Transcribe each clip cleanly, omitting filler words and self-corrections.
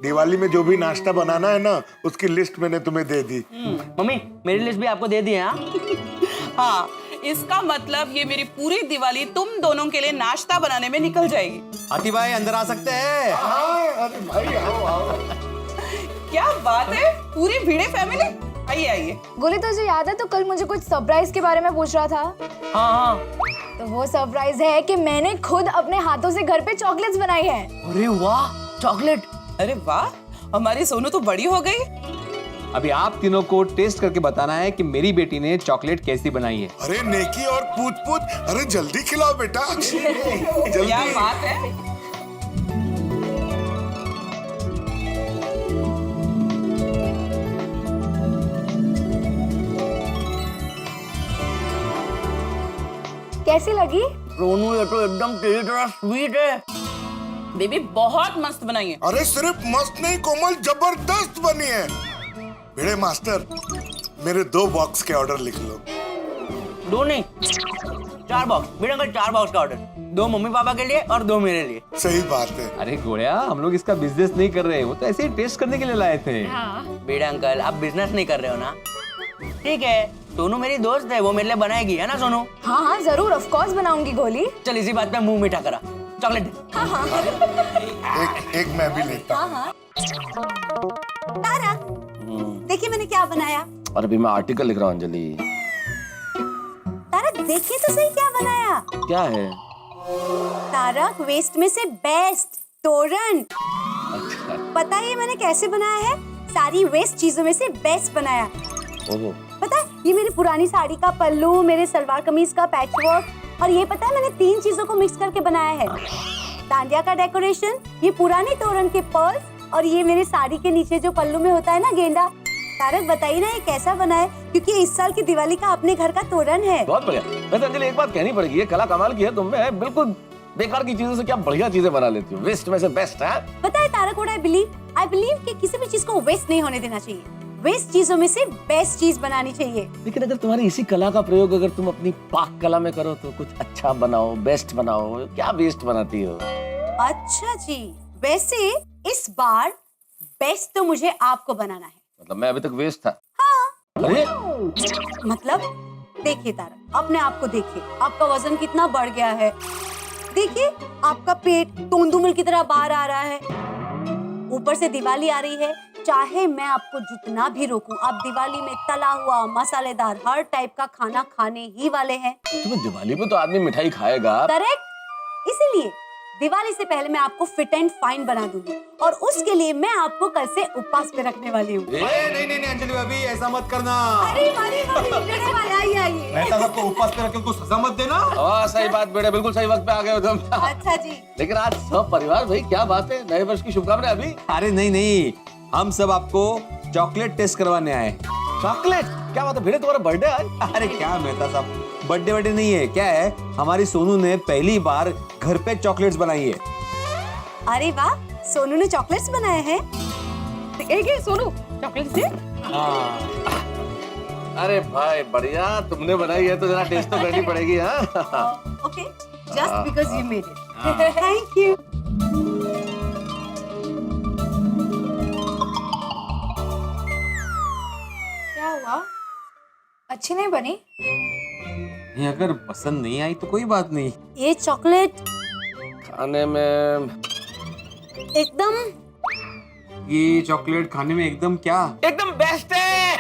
दिवाली में जो भी नाश्ता बनाना है ना, उसकी लिस्ट मैंने तुम्हें दे दी। मम्मी मेरी लिस्ट भी आपको दे दी है। हाँ, इसका मतलब ये मेरी पूरी दिवाली तुम दोनों के लिए नाश्ता बनाने में निकल जाएगी। हाथी भाई अंदर आ सकते हैं? अरे भाई आओ आओ। क्या बात है, पूरी भिड़े फैमिली, आइए आइए। गोली तुझे याद है तो कल मुझे कुछ सरप्राइज के बारे में पूछ रहा था। हाँ। तो वो सरप्राइज है कि मैंने खुद अपने हाथों से घर पे चॉकलेट्स बनाई है। अरे वाह, चॉकलेट। अरे वाह, हमारी सोनू तो बड़ी हो गई। अभी आप तीनों को टेस्ट करके बताना है कि मेरी बेटी ने चॉकलेट कैसी बनाई है। अरे नेकी और पूछ पूछ, अरे जल्दी खिलाओ बेटा। जल्दी। क्या बात है। कैसी लगी? रोनू ये तो एकदम तेरी तरह स्वीट है। बेबी बहुत मस्त बनाई है। अरे सिर्फ मस्त नहीं कोमल, जबरदस्त बनी है। भिड़े मास्टर, मेरे 2 बॉक्स के ऑर्डर लिख लो। 2 नहीं, 4 बॉक्स। मेरे अंकल 4 बॉक्स का ऑर्डर, 2 मम्मी पापा के लिए और 2 मेरे लिए। सही बात है। अरे गोड़िया, हम लोग इसका बिजनेस नहीं कर रहे, वो तो ऐसे ही टेस्ट करने के लिए लाए थे। बेटा अंकल आप बिजनेस नहीं कर रहे हो ना? ठीक है, सोनू मेरी दोस्त है, वो मेरे लिए बनाएगी, है ना सोनू? हाँ हाँ जरूर, ऑफ कोर्स बनाऊंगी गोली। चल इसी बात पे मुंह मीठा करा, चॉकलेट दे। एक मैं भी लेता हूँ। तारा, देखिए मैंने क्या बनाया। और अभी मैं आर्टिकल लिख रहा हूँ अंजलि। तारा देखिए तो सही क्या बनाया। क्या है? तारा, वेस्ट में से बेस्ट तोरण। पता है ये मैंने कैसे बनाया है? सारी वेस्ट चीजों में से बेस्ट बनाया। ओहो। पता है ये मेरी पुरानी साड़ी का पल्लू, मेरे सलवार कमीज का पैचवर्क, और ये पता है मैंने 3 चीजों को मिक्स करके बनाया है। डांडिया का डेकोरेशन, ये पुरानी तोरण के पर्ल्स, और ये मेरे साड़ी के नीचे जो पल्लू में होता है ना गेंदा। तारक बताइए ना ये कैसा बना है, क्योंकि इस साल की दिवाली का अपने घर का तोरण है। बहुत बढ़िया। वैसे अंजलि एक बात कहनी पड़ेगी, ये कला कमाल की है तुम में। बिल्कुल बेकार की चीजों से क्या बढ़िया चीजें बना लेती हो। वेस्ट में से बेस्ट है। पता है तारक, व्हाट आई बिलीव कि किसी भी चीज को वेस्ट नहीं होने देना चाहिए। वेस्ट चीजों में से बेस्ट चीज बनानी चाहिए। लेकिन अगर तुम्हारी इसी कला का प्रयोग अगर तुम अपनी पाक कला में करो तो कुछ अच्छा बनाओ, बेस्ट बनाओ। क्या वेस्ट बनाती हो? अच्छा जी, वैसे इस बार बेस्ट तो मुझे आपको बनाना है। मतलब मैं अभी तक वेस्ट था? हाँ। अरे मतलब देखिए तारक, अपने आप को देखिए, आपका वजन कितना बढ़ गया है। देखिए आपका पेट तोंदुमल की तरह बाहर आ रहा है, ऊपर से दिवाली आ रही है। चाहे मैं आपको जितना भी रोकूं, आप दिवाली में तला हुआ, मसालेदार हर टाइप का खाना खाने ही वाले हैं। तुम्हें दिवाली पे तो आदमी मिठाई खाएगा। करेक्ट, इसीलिए दिवाली से पहले मैं आपको फिट एंड फाइन बना दूंगी, और उसके लिए मैं आपको कल से उपवास पे रखने वाली हूँ। नहीं अंजलि भाभी, ऐसा मत करना। अरे आइए। मैं तो सबको उपवास पे रख के उनको सजा मत देना। हाँ सही बात बेटे, बिल्कुल सही वक्त पे आ गए हो तुम। अच्छा जी। लेकिन आज सब परिवार भाई, क्या बात है, नए वर्ष की शुभकामनाएं। अभी अरे नहीं, हम सब आपको चॉकलेट टेस्ट करवाने आए। चॉकलेट? क्या बात है भिड़े, तुम्हारा बर्थडे आज? अरे क्या मेहता साहब, बर्थडे नहीं है, क्या है, हमारी सोनू ने पहली बार घर पे चॉकलेट्स बनाई है। अरे वाह, सोनू ने चॉकलेट्स बनाए हैं। एक सोनू चॉकलेट से। अरे भाई बढ़िया, तुमने बनाई है तो जरा टेस्ट तो करनी पड़ेगी। हाँ okay, just because you made it. Thank you. क्या हुआ? अच्छी नहीं बनी? नहीं, अगर पसंद नहीं आई तो कोई बात नहीं। ये चॉकलेट खाने में एकदम ये चॉकलेट खाने में एकदम क्या? एकदम बेस्ट है।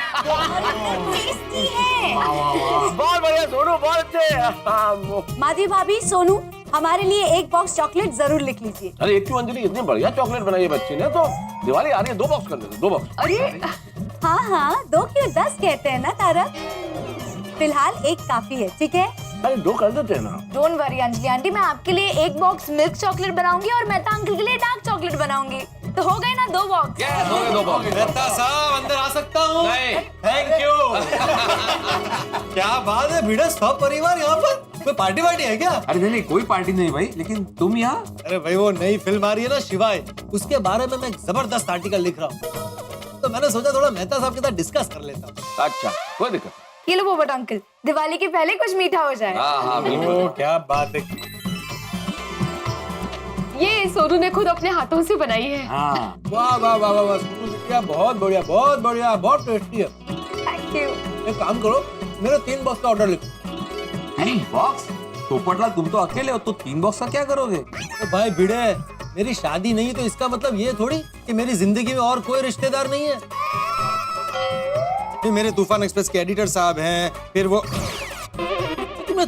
टेस्टी है। बहुत बढ़िया सोनू, बहुत अच्छे। माधवी भाभी, सोनू, हमारे लिए एक बॉक्स चॉकलेट जरूर लिख लीजिए। अरे एक क्यों अंजलि, इतनी बढ़िया चॉकलेट बनाई है बच्ची ने, तो दिवाली आ रही है, 2 बॉक्स कर देते, 2 बॉक्स। अरे हाँ, 2 क्यों 10 कहते हैं ना तारक। फिलहाल एक काफी है, ठीक है? अरे 2 कर देते हैं ना। डोंट वरी अंजलि आंटी, मैं आपके लिए एक बॉक्स मिल्क चॉकलेट बनाऊंगी और मेहता अंकल के लिए डार्क चॉकलेट बनाऊंगी, तो हो गए ना 2 बॉक्स। हो गए 2 बॉक्स। मेहता साहब अंदर आ सकता हूँ? नहीं। Thank you. क्या बात है भिड़ा, सब परिवार यहाँ पर? कोई पार्टी है क्या? अरे नहीं, कोई पार्टी नहीं भाई, लेकिन तुम यहाँ? अरे भाई वो नई फिल्म आ रही है ना शिवाय, उसके बारे में मैं एक जबरदस्त आर्टिकल लिख रहा हूँ, तो मैंने सोचा थोड़ा मेहता साहब के साथ डिस्कस कर लेता हूँ। अच्छा कोई दिक्कत। ये लो पोपट अंकल, दिवाली के पहले कुछ मीठा हो जाए। हाँ बिल्कुल। क्या बात है। ये ये सोनू ने खुद अपने हाथों से बनाई है। हाँ वाह वाह वाह वाह वाह, सोनू बिटिया बहुत बढ़िया, बहुत बढ़िया, बहुत टेस्टी है। Thank you. एक काम करो, मेरे 3 बॉक्स का ऑर्डर लिखो। 3 बॉक्स? पोपटलाल तुम तो अकेले हो, तो 3 बॉक्स का क्या करोगे? तो भाई भिड़े, मेरी शादी नहीं तो इसका मतलब ये थोड़ी कि मेरी जिंदगी में और कोई रिश्तेदार नहीं है। फिर मेरे तूफान एक्सप्रेस के एडिटर साहब हैं, फिर वो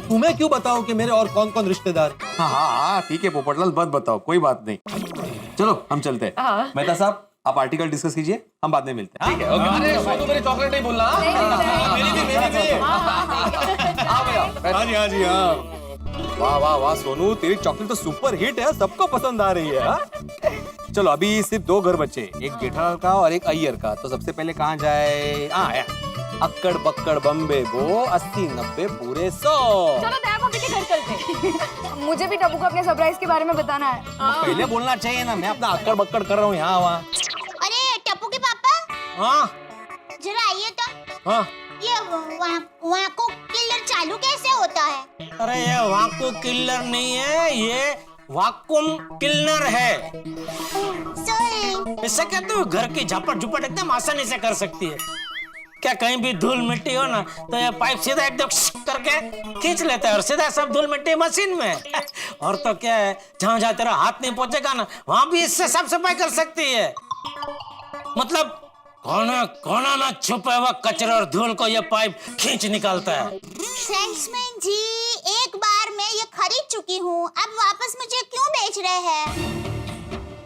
तुम्हें क्यों बताऊं कि मेरे और कौन कौन रिश्तेदार हैं? हाँ हाँ हाँ ठीक है पोपटलाल, मत बताओ, कोई बात नहीं। चलो हम चलते हैं। मेहता साहब आप आर्टिकल डिस्कस कीजिए, हम बाद में मिलते हैं। ठीक है ओके। अरे सोनू मेरी चॉकलेट नहीं भूलना। मेरी भी। हाँ जी हाँ। वाह वाह वाह सोनू, तेरी चॉकलेट तो सुपर हिट है, सबको पसंद आ रही है। हाँ? चलो अभी सिर्फ 2 घर बचे, एक जेठालाल का और एक अय्यर का। तो सबसे पहले कहाँ जाए? अक्कड़ बक्कड़ बम्बे बो 80-90 पूरे 100। चलो दया भाभी के घर चलते हैं। मुझे भी टप्पू को अपने सरप्राइज के बारे में बताना है। पहले बोलना चाहिए ना, मैं अपना अक्कड़ बक्कड़ कर रहा हूँ यहाँ वहाँ। अरे टप्पू के पापा, हाँ जरा आइए तो। हाँ। ये वहाँ को किलर चालू कैसे होता है? अरे ये वाकू किलर नहीं है, ये वाकुम किलर है। सॉरी। इससे क्या तू घर की झपट झुपट एकदम आसानी से कर सकती है। क्या कहीं भी धूल मिट्टी हो ना तो ये पाइप सीधा एकदम करके खींच लेता है और सीधा सब धूल मिट्टी मशीन में। और तो क्या है, जहाँ जहाँ तेरा हाथ नहीं पहुंचेगा ना वहां भी इससे साफ सफाई कर सकती है। मतलब कोना कोना में छुपे हुआ कचरे और धूल को ये पाइप खींच निकालता है। सेल्समैन जी, एक बार मैं ये खरीद चुकी हूँ, अब वापस मुझे क्यों बेच रहे हैं?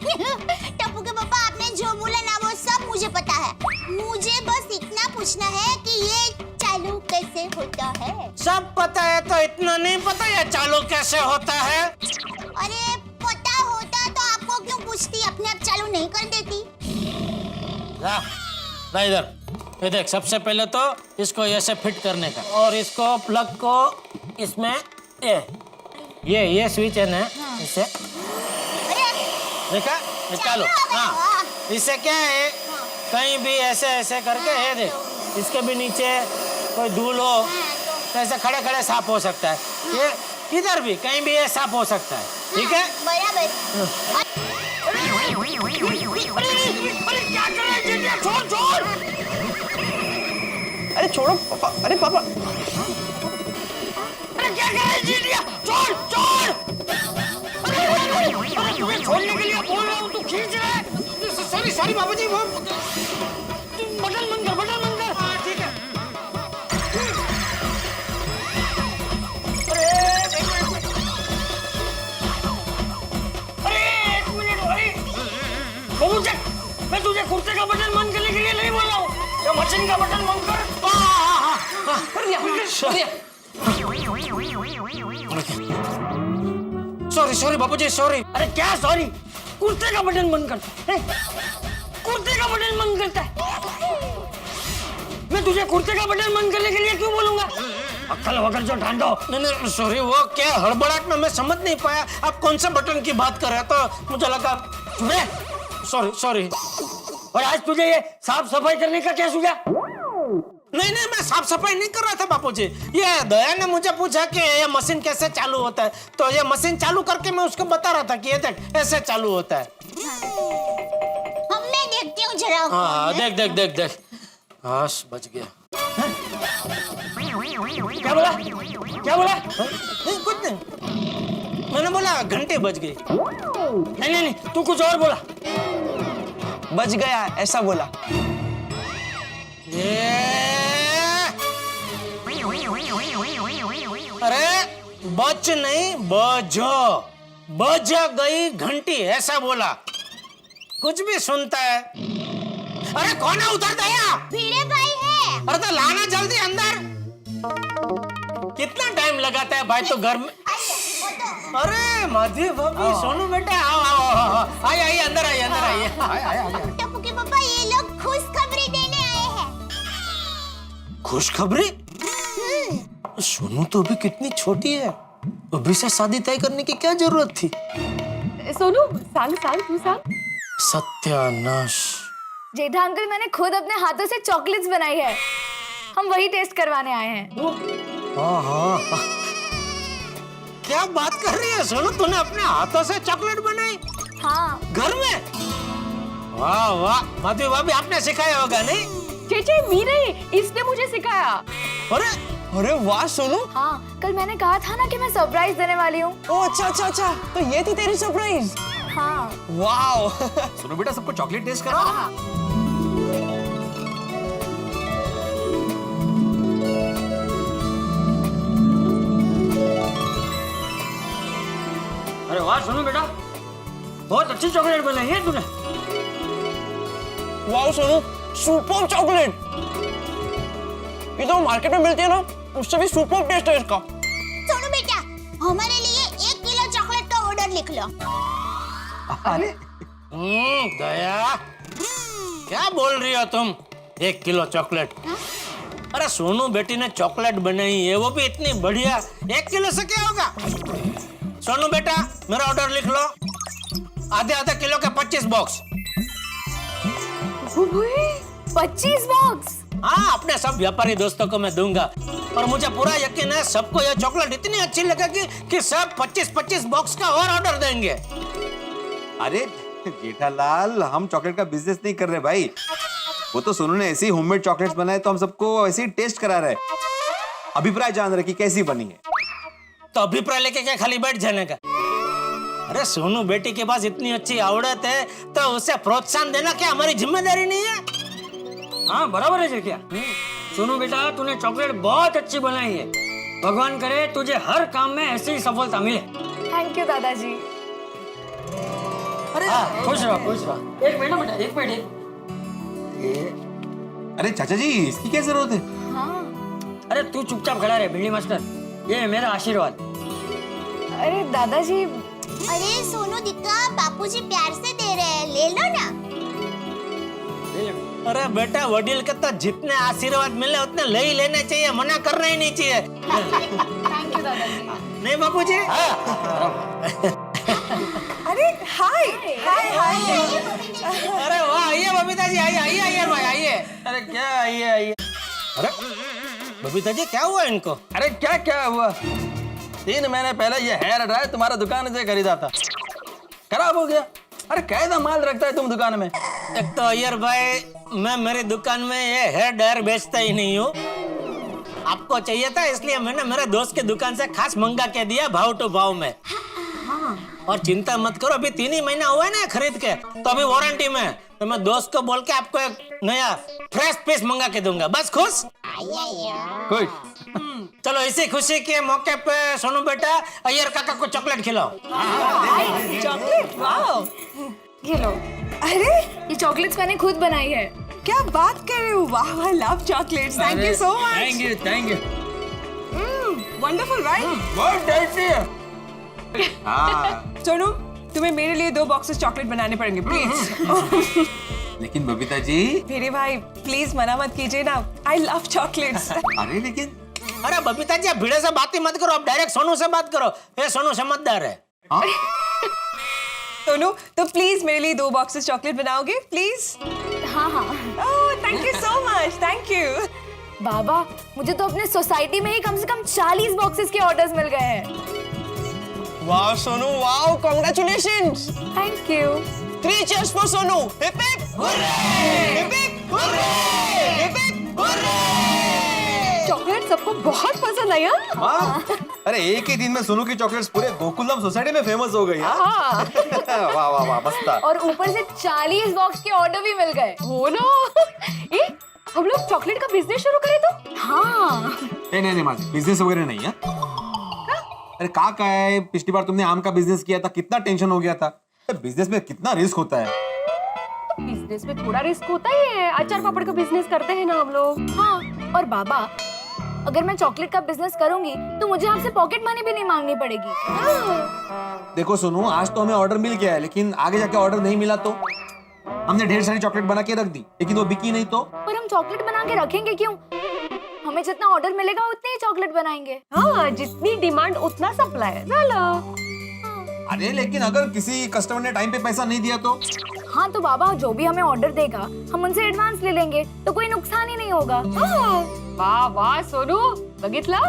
टप्पू के पापा, आपने जो बोला ना वो सब मुझे पता है। मुझे बस इतना पूछना है कि ये चालू कैसे होता है? सब पता है तो इतना नहीं पता ये चालू कैसे होता है? अरे पता होता तो आपको क्यों पूछती, अपने आप चालू नहीं कर देती? ला इधर, ये देख, सबसे पहले तो इसको ऐसे फिट करने का, और इसको प्लग को इसमें ये स्विच है ना, इसे देखा, ये चालू। हाँ, इससे क्या है, कहीं भी ऐसे ऐसे करके ये देख, इसके भी नीचे कोई धूल हो तो ऐसे खड़े खड़े साफ हो सकता है। ये इधर भी कहीं भी ये साफ हो सकता है। ठीक है बराबर। अरे क्या कर रहे हैं? छोड़ छोड़। अरे छोड़ो पापा, अरे पापा अरे क्या कर रहे हैं जीतिया? छोड़ छोड़। अरे तुम्हें छोड़ने के लिए बोल रहा हूँ, तू खींच रहा है। सॉरी सॉरी बाबू जी, वो बटन बंद कर, बटन बंद कर। हाँ ठीक है। अरे एक मिनट भाई, बाबू जी, मैं तुझे कुर्ते का बटन बंद करने के लिए नहीं बोल रहा हूँ, ये मशीन का बटन बंद कर। सॉरी सॉरी बाबू जी, सॉरी। अरे क्या सॉरी? कुर्ते का बटन बंद करता है, कुर्ते का बटन बंद करता है। मैं तुझे कुर्ते का बटन बंद करने के लिए क्यों बोलूंगा? अक्कल वगैरह जो ढांढो। नहीं सॉरी, वो क्या हड़बड़ाहट में मैं समझ नहीं पाया आप कौन से बटन की बात कर रहे हैं, तो मुझे लगा सॉरी सॉरी। और आज तुझे ये साफ सफाई करने का क्या सूझा? नहीं नहीं, मैं साफ सफाई नहीं कर रहा था बापू जी। ये दया ने मुझे पूछा कि ये मशीन कैसे चालू होता है, तो ये मशीन चालू करके मैं उसको बता रहा था कि ये देख ऐसे चालू होता है। मैं देखती हूँ जरा। हाँ देख देख देख देख, हाँ बच गया। क्या बोला? क्या बोला? नहीं कुछ नहीं, मैंने बोला घंटे बज गई। नहीं नहीं नहीं, तू कुछ और बोला। बच गया ऐसा बोला। अरे बच नहीं, बज गई घंटी ऐसा बोला। कुछ भी सुनता है। अरे कौन है उधर? दया भिड़े भाई है। अरे तो लाना जल्दी अंदर। कितना टाइम लगाता है भाई तो घर में? अरे माधवी भाभी, सोनू बेटा, आओ आओ आओ, आइए आइए अंदर आइए, अंदर आइए। टप्पू के पापा, ये लोग खुशखबरी देने आए हैं। खुशखबरी? सोनू तो अभी कितनी छोटी है, अभी से शादी तय करने की क्या जरूरत थी? सोनू सांग सांग, तू सांग। सत्यानाश। जेठा अंकल, मैंने खुद अपने हाथों से चॉकलेट्स बनाई है, हम वही टेस्ट करवाने आए हैं। हाँ हाँ, क्या बात कर रही है सोनू, तूने अपने हाथों से चॉकलेट बनाई? हाँ। घर में? वाह वाह, माधवी भाभी आपने सिखाया होगा नहीं? चेचे मी नहीं, इसने मुझे सिखाया। अरे अरे वाह सोनू। हाँ, कल मैंने कहा था ना कि मैं सरप्राइज देने वाली हूँ। ओ अच्छा, तो ये थी तेरी सरप्राइज। हाँ। वाह। सुनो बेटा, सबको चॉकलेट टेस्ट करो। अरे वाह सोनू बेटा, बहुत अच्छी चॉकलेट बनाई है तूने। वाह सोनू, सुपर चॉकलेट। ये तो मार्केट में मिलती है ना, उससे भी सुपर टेस्ट है इसका। सोनू बेटा, हमारे लिए 1 किलो चॉकलेट का ऑर्डर लिख लो। अरे दया, क्या बोल रही हो तुम? 1 किलो चॉकलेट? अरे सोनू बेटी ने चॉकलेट बनाई है, वो भी इतनी बढ़िया। 1 किलो से क्या होगा? सोनू बेटा, मेरा ऑर्डर लिख लो। आधे किलो के 25 बॉक्स। 25 बॉक्स? हाँ, अपने सब व्यापारी दोस्तों को मैं दूंगा, और मुझे पूरा यकीन है सबको यह चॉकलेट इतनी अच्छी लगेगी कि सब 25-25 बॉक्स का और ऑर्डर देंगे। अरे जेठालाल, हम चॉकलेट का बिजनेस नहीं कर रहे भाई। वो तो सोनू ने ऐसे ही होममेड चॉकलेट्स बनाए, तो हम सबको ऐसे ही टेस्ट करा रहे, अभिप्राय जान रहे कि कैसी बनी है। तो अभिप्राय लेके क्या खाली बैठ जाने का? अरे सोनू बेटी के पास इतनी अच्छी आवड़त है, तो उसे प्रोत्साहन देना क्या हमारी जिम्मेदारी नहीं है? हाँ बराबर है क्या? सोनू बेटा, तूने चॉकलेट बहुत अच्छी बनाई है। भगवान करे तुझे हर काम में ऐसी ही सफलता मिले। थैंक यू दादाजी। अरे खुश रहो, खुश रहो। एक मिनट बेटा, एक मिनट। अरे चाचा जी, इसकी क्या जरूरत है? हाँ। अरे तू चुपचाप खड़ा रहे भिंडी मास्टर, ये मेरा आशीर्वाद। अरे दादाजी। अरे सोनू दिक्का, बापूजी प्यार से दे रहे हैं, ले लो ना। अरे बेटा, वडील के तो जितने आशीर्वाद मिले उतने ले ही लेने चाहिए, मना करना ही नहीं चाहिए। थैंक यू दादाजी। नहीं बापूजी? अरे हाय हाय हाय। अरे वाह, आइए बबीता जी, आइए आइए आइए भाई, आइए। अरे क्या आइए आइए। अरे बबीता जी, क्या हुआ इनको? अरे क्या क्या हुआ? 3 महीने पहले ये हेयर ड्रायर तुम्हारा दुकान से खरीदा था, खराब हो गया। अरे कैसा माल रखता है तुम दुकान में? एक तो अय्यर भाई, मैं मेरी दुकान में ये हेयर ड्रायर बेचता ही नहीं हूँ। आपको चाहिए था, इसलिए मैंने मेरे दोस्त की दुकान से खास मंगा के दिया, भाव टू भाव में। और चिंता मत करो, अभी 3 ही महीना हुआ है ना खरीद के, तो अभी वारंटी में। तो मैं दोस्त को बोल के आपको एक नया फ्रेश पीस मंगा के दूंगा। बस खुश? खुश। चलो, इसी खुशी के मौके पे सोनू बेटा, अय्यर काका को चॉकलेट खिलाओ। चॉकलेट? वाह। ये लो। अरे ये चॉकलेट्स मैंने खुद बनाई है। क्या बात कर रहे हो? वाह, I love chocolates. Thank you so much. Thank you, thank you. Wonderful right? बहुत टेस्टी है। सोनू, तुम्हें मेरे लिए 2 बॉक्सेस चॉकलेट बनाने पड़ेंगे प्लीज। लेकिन बबीता जी। मेरे भाई प्लीज मना मत कीजिए ना, आई लव चॉकलेट्स। अरे लेकिन। अरे बबीता जी, आप भिड़े से बात ही मत करो, आप डायरेक्ट सोनू से बात करो। ये सोनू समझदार है। सोनू, तो प्लीज मेरे लिए 2 बॉक्सेस चॉकलेट बनाओगे प्लीज? हाँ हाँ। Oh thank you so much, thank you. बाबा, मुझे तो अपने सोसाइटी में ही कम से कम 40 बॉक्सेस के ऑर्डर्स मिल गए हैं। वाह सोनू, वाह, congratulations. Thank you. 3 cheers for Sonu. Hip hip hurray! Hip hip hurray! Hip hip hurray! Chocolate सबको बहुत पसंद आई। हाँ? अरे एक ही दिन में सोनू की चॉकलेट्स पूरे गोकुलम सोसाइटी में फेमस हो गई। हाँ? वाह वाह वाह, मस्त था। और ऊपर से 40 बॉक्स के ऑर्डर भी मिल गए। हो ना। ए, हम लोग चॉकलेट का बिजनेस शुरू करें तो? हाँ। नहीं माजी, बिजनेस वगैरह नहीं है। अरे का है, पिछली बार तुमने आम का बिजनेस किया था, कितना टेंशन हो गया था। बिजनेस में कितना रिस्क होता है। बिजनेस में थोड़ा रिस्क होता ही है, अचार पापड़ का बिजनेस करते हैं ना हम लोग। हाँ, और बाबा, अगर मैं चॉकलेट का बिजनेस करूंगी तो मुझे आपसे पॉकेट मनी भी नहीं मांगनी पड़ेगी। देखो सोनू, आज तो हमें ऑर्डर मिल गया है, लेकिन आगे जाके ऑर्डर नहीं मिला तो हमने ढेर सारी चॉकलेट बना के रख दी, लेकिन वो बिकी नहीं तो। पर हम चॉकलेट बना के रखेंगे क्यों? हमें जितना ऑर्डर मिलेगा उतनी ही चॉकलेट बनाएंगे। हाँ, जितनी डिमांड उतना सप्लाई। चलो। अरे लेकिन अगर किसी कस्टमर ने टाइम पे पैसा नहीं दिया तो? हाँ तो बाबा, जो भी हमें ऑर्डर देगा हम उनसे एडवांस ले लेंगे, तो कोई नुकसान ही नहीं होगा। वाह वाह सोनू, बघितलं?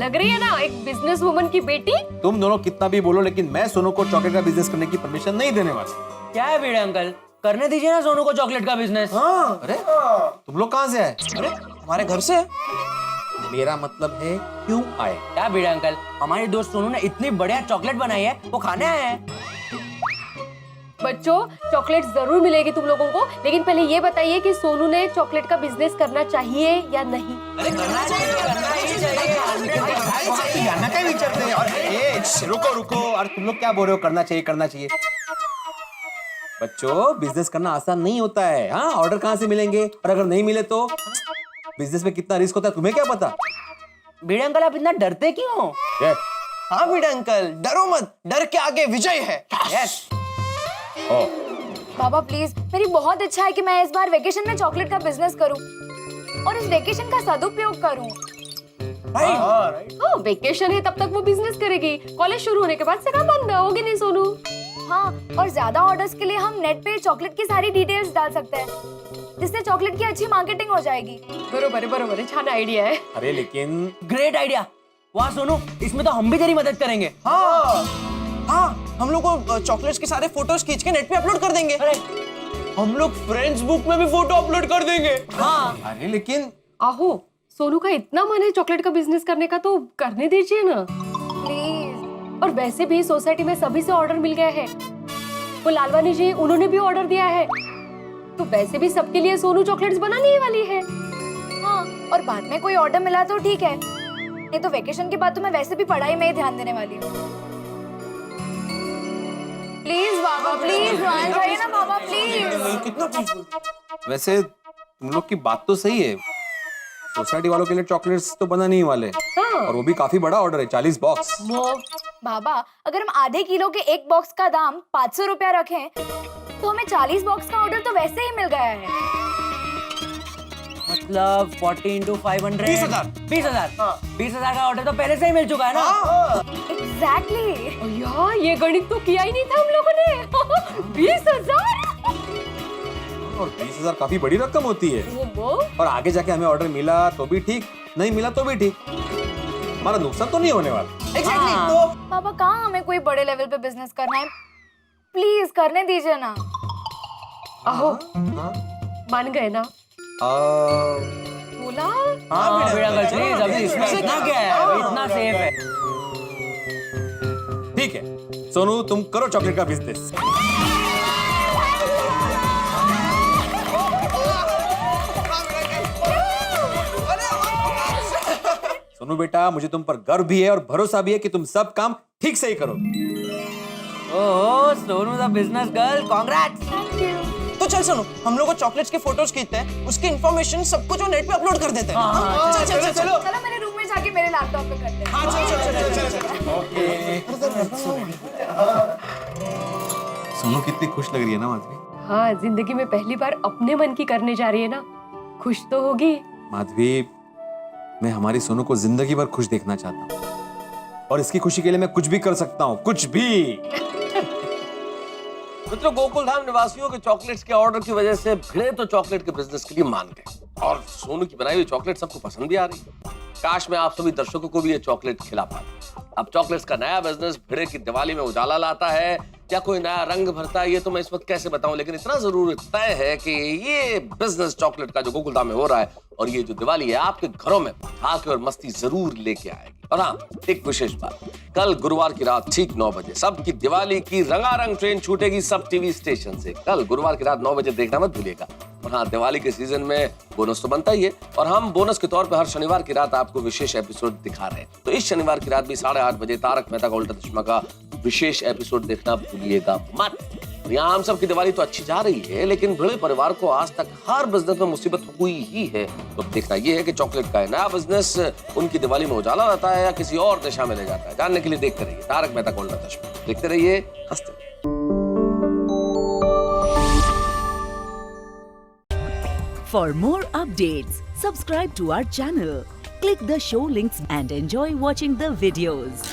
लग रही है ना एक बिजनेस वुमन की बेटी। तुम दोनों कितना भी बोलो, लेकिन मैं सोनू को चॉकलेट का बिजनेस करने की परमिशन नहीं देने वाला। क्या है भिड़े अंकल, करने दीजिए ना सोनू को चॉकलेट का बिजनेस। अरे तुम लोग कहाँ से आए? अरे हमारे घर से। मेरा मतलब है क्यों आए? क्या भिड़े अंकल, हमारी दोस्त सोनू ने इतनी बढ़िया चॉकलेट बनाई है, वो खाने आए हैं। बच्चों चॉकलेट जरूर मिलेगी तुम लोगों को, लेकिन पहले ये बताइए कि सोनू ने चॉकलेट का बिजनेस करना चाहिए या नहीं। रुको रुको, और तुम लोग क्या बोल रहे हो करना चाहिए करना चाहिए? बच्चों बिजनेस करना आसान नहीं होता है। हाँ, ऑर्डर कहाँ से मिलेंगे, और अगर नहीं मिले तो बिजनेस में कितना रिस्क होता है तुम्हें क्या पता? भिड़े अंकल आप इतना डरते क्यों हो? हाँ भिड़े अंकल, डरो मत, डर के आगे विजय है। यस। बाबा प्लीज, मेरी बहुत इच्छा है कि मैं इस बार वेकेशन में चॉकलेट का बिजनेस करूं और इस वेकेशन का सदुपयोग करूं। हाँ वेकेशन है तब तक वो बिजनेस करेगी, कॉलेज शुरू होने के बाद से काम बंद होगी नहीं सोनू। हाँ, और ज्यादा ऑर्डर्स के लिए हम नेट पे चॉकलेट की सारी डिटेल्स डाल सकते हैं, जिससे चॉकलेट की अच्छी मार्केटिंग हो जाएगी। बरोबर है, छान आइडिया है। अरे लेकिन ग्रेट आइडिया। वाह सोनू, इसमें तो हम भी तेरी मदद करेंगे। हाँ हम लोग को चॉकलेट्स के सारे फोटोज खींच के नेट पे अपलोड कर देंगे। अरे हम लोग फ्रेंड्स बुक में भी फोटो अपलोड कर देंगे। हाँ, अरे लेकिन आहो, सोनू का इतना मन है चॉकलेट का बिजनेस करने का तो करने दीजिए ना प्लीज। और वैसे भी सोसाइटी में सभी से ऑर्डर मिल गया है। वो लालवानी जी उन्होंने भी ऑर्डर दिया है, तो वैसे भी सबके लिए सोनू चॉकलेट्स बनाने ही वाली है। हाँ, और बाद में कोई ऑर्डर मिला तो ठीक है, नहीं तो वेकेशन के बाद तो मैं वैसे भी पढ़ाई में ही ध्यान देने वाली हूँ। प्लीज बाबा, प्लीज मान जाइए ना बाबा, प्लीज। वैसे तुम लोग की बात तो सही है, सोसाइटी वालों के लिए चॉकलेट्स तो बना नहीं वाले। और वो भी काफी बड़ा ऑर्डर है, 40 बॉक्स। बाबा अगर हम आधे किलो के एक बॉक्स का दाम 500 रुपया रखें तो हमें 40 बॉक्स का ऑर्डर तो वैसे ही मिल गया है। मतलब 40 into 500 20,000। 20,000 का ऑर्डर तो पहले से ही मिल चुका है ना। एग्जैक्टली। यार ये गणित तो किया ही नहीं था हम लोगों ने। 20,000 और 20,000 काफी बड़ी रकम होती है। और आगे जाके हमें ऑर्डर मिला तो भी ठीक, नहीं मिला तो भी ठीक, हमारा नुकसान तो नहीं होने वाला। एग्जैक्टली। तो बाबा कहाँ हमें कोई बड़े लेवल पे बिजनेस करना है, प्लीज करने दीजिए ना। आहो, मान गए ना? बोला हाँ भिड़े अंकल प्लीज, अभी इसमें इतना क्या है, अभी इतना सेफ है। ठीक है सोनू, तुम करो चॉकलेट का बिजनेस। सोनू बेटा, मुझे तुम पर गर्व भी है और भरोसा भी है कि तुम सब काम ठीक से ही करो। Oh Sonu the business girl, congrats. तो चल सुनो, हम लोग को चॉकलेट्स के फोटोज खींचते हैं, उसकी इन्फॉर्मेशन सब कुछ नेट पे अपलोड कर देते हैं। चल चलो मेरे रूम में जाके मेरे लैपटॉप पे करते हैं। हाँ चल। सोनू कितनी खुश लग रही है ना माधवी। हाँ, जिंदगी में पहली बार अपने मन की करने जा रही है ना, खुश तो होगी। माधवी, मैं हमारी सोनू को जिंदगी भर खुश देखना चाहता हूँ, और इसकी खुशी के लिए मैं कुछ भी कर सकता हूँ, कुछ भी। मित्रों, गोकुल धाम निवासियों के चॉकलेट्स के ऑर्डर की वजह से भिड़े तो चॉकलेट के बिजनेस के लिए मान गए, और सोनू की बनाई हुई चॉकलेट सबको पसंद भी आ रही है। काश मैं आप सभी दर्शकों को भी ये चॉकलेट खिला पाता। अब चॉकलेट्स का नया बिजनेस भिड़े की दिवाली में उजाला लाता है या कोई नया रंग भरता है, ये तो मैं इस वक्त कैसे बताऊं, लेकिन इतना जरूर तय है कि ये बिजनेस चॉकलेट का जो गोकुल धाम में हो रहा है, और ये जो दिवाली है आपके घरों में आके और मस्ती जरूर लेके आएगी। और हाँ, एक विशेष बात, कल गुरुवार की रात ठीक 9 बजे सबकी दिवाली की रंगारंग ट्रेन छूटेगी सब टीवी स्टेशन से। कल गुरुवार की रात 9 बजे देखना मत भूलिएगा। और हाँ, दिवाली के सीजन में बोनस तो बनता ही है, और हम बोनस के तौर पे हर शनिवार की रात आपको विशेष एपिसोड दिखा रहे हैं। तो इस शनिवार की रात भी 8:30 बजे तारक मेहता का उल्टा चश्मा का विशेष एपिसोड देखना भूलिएगा मत। यहाँ हम सब की दिवाली तो अच्छी जा रही है, लेकिन भिड़े परिवार को आज तक हर बिजनेस में मुसीबत हुई ही है। तो देखना ये है कि चॉकलेट का नया बिजनेस उनकी दिवाली में उजाला रहता है या किसी और दिशा में ले जाता है। जानने के लिए देखते रहिए तारक मेहता का उल्टा चश्मा। देखते रहिए, हंसते रहिए। For more updates, subscribe to our channel, click the show links and enjoy watching the videos.